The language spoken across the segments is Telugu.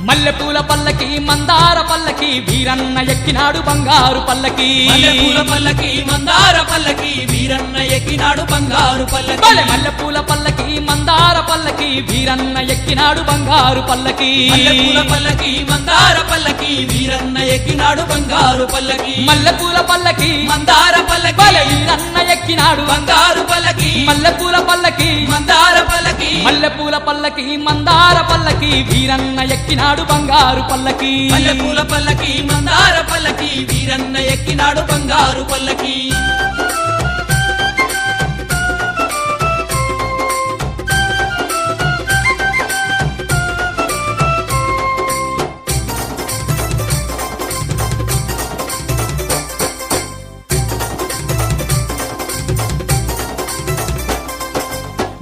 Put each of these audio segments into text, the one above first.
మల్లెపూల పల్లకి మందార పల్లకి వీరన్న ఎక్కినాడు బంగారు పల్లకి మల్లెపూల పల్లకి మందార పల్లకి వీరన్న ఎక్కినాడు బంగారు పల్లకి మల్లెపూల పల్లకి మందార పల్లకి వీరన్న ఎక్కినాడు బంగారు పల్లకి మల్లెపూల పల్లకి మందార పల్లకి వీరన్న ఎక్కినాడు బంగారు పల్లకి మల్లెపూల పల్లకి మందార పల్లకి వీరన్న ఎక్కినాడు బంగారు పల్లకి మల్లెపూల పల్లకి మందార పల్లకి మల్లెపూల పల్లకి మందార పల్లకి వీరన్న ఎక్కినాడు బంగారు పల్లకి మల్లెపూల పల్లకి మందార పల్లకి వీరన్న ఎక్కినాడు బంగారు పల్లకి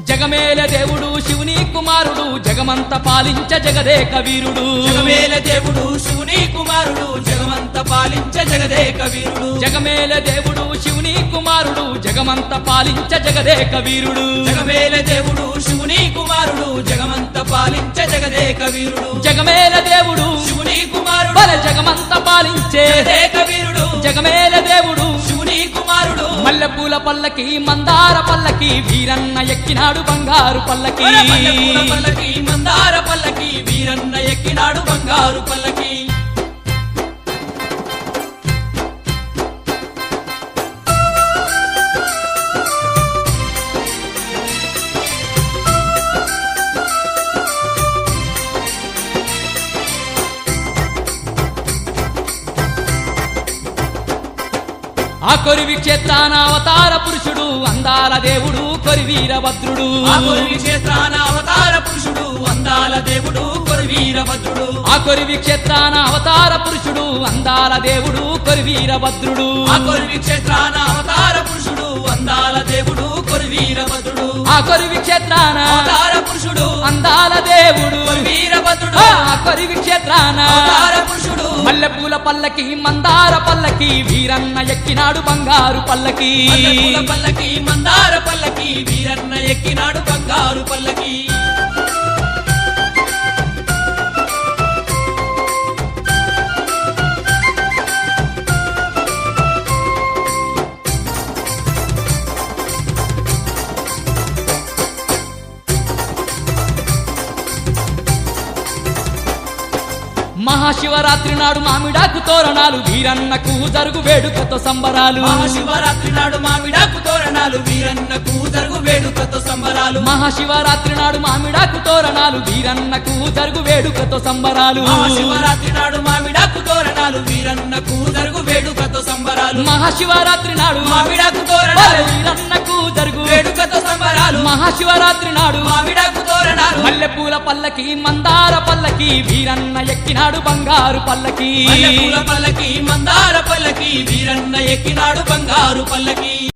జగమేల దేవుడు శివుని కుమారుడు జగమంత పాలించ జగదేక వీరుడు జగమేల దేవుడు శివుని కుమారుడు జగమంత పాలించ జగదేక వీరుడు జగమేల దేవుడు శివుని కుమారుడు జగమంత పాలించ జగదేక వీరుడు జగమేల దేవుడు శివుని కుమారుడు జగమంత పాలించ జగదేక వీరుడు జగమేల దేవుడు శివుని కుమారుడు జగమంత పాలించే జగదేక వీరుడు జగమేల దేవుడు శివుని కుమారుడు మల్లెపూల పల్లకి మందార పల్లకి వీరన్న ఎక్కినాడు బంగారు పల్లకి మల్లెపూల పల్లకి మందార పల్లకి వీరన్న ఎక్కినాడు బంగారు పల్లకి ఆ కొరివి క్షేత్రాన అవతార పురుషుడు అందాల దేవుడు కొరివీరభద్రుడు ఆ కొరివి క్షేత్రాన అవతార పురుషుడు అందాల దేవుడు కొరివీరభద్రుడు ఆ కొరివి క్షేత్రాన అవతార పురుషుడు అందాల దేవుడు కొరివీరభద్రుడు ఆ కొరివి క్షేత్రాన అవతార పురుషుడు అందాల దేవుడు కొరివీరభద్రుడు ఆ కొరివి క్షేత్రాన అవతార పురుషుడు అందాల దేవుడు కొరివీరభద్రుడు ఆ కొరివి క్షేత్రాన అవతార పురుషుడు మల్లెపూల పల్లకి మందార పల్లకి వీరన్న ఎక్కినాడు బంగారు పల్లకి మల్లెపూల పల్లకి మందార పల్లకి వీరన్న ఎక్కినాడు బంగారు పల్లకి మహాశివరాత్రి నాడు మామిడాకు తోరణాలు వీరన్నకు జరుగు వేడుకతో సంబరాలు మహాశివరాత్రి నాడు మామిడాకు తోరణాలు వీరన్నకు జరుగు వేడుకతో సంబరాలు మహాశివరాత్రి నాడు మామిడాకు తోరణాలు వీరన్నకు జరుగు వేడుకతో సంబరాలు మహాశివరాత్రి నాడు మామిడాకు తోరణాలు వీరన్నకు జరుగు వేడుకతో సంబరాలు మహాశివరాత్రి నాడు మామిడాకు తోరణాలు వీరన్నకు జరుగు వేడుకతో సంబరాలు మహాశివరాత్రి నాడు మామిడాకు తోరణాలు మల్లెపూల పల్లకి మందార పల్లకి వీరన్న ఎక్కినాడు బంగారు పల్లకి మల్లెపూల పల్లకి మందార పల్లకి వీరన్న ఎక్కినాడు బంగారు పల్లకి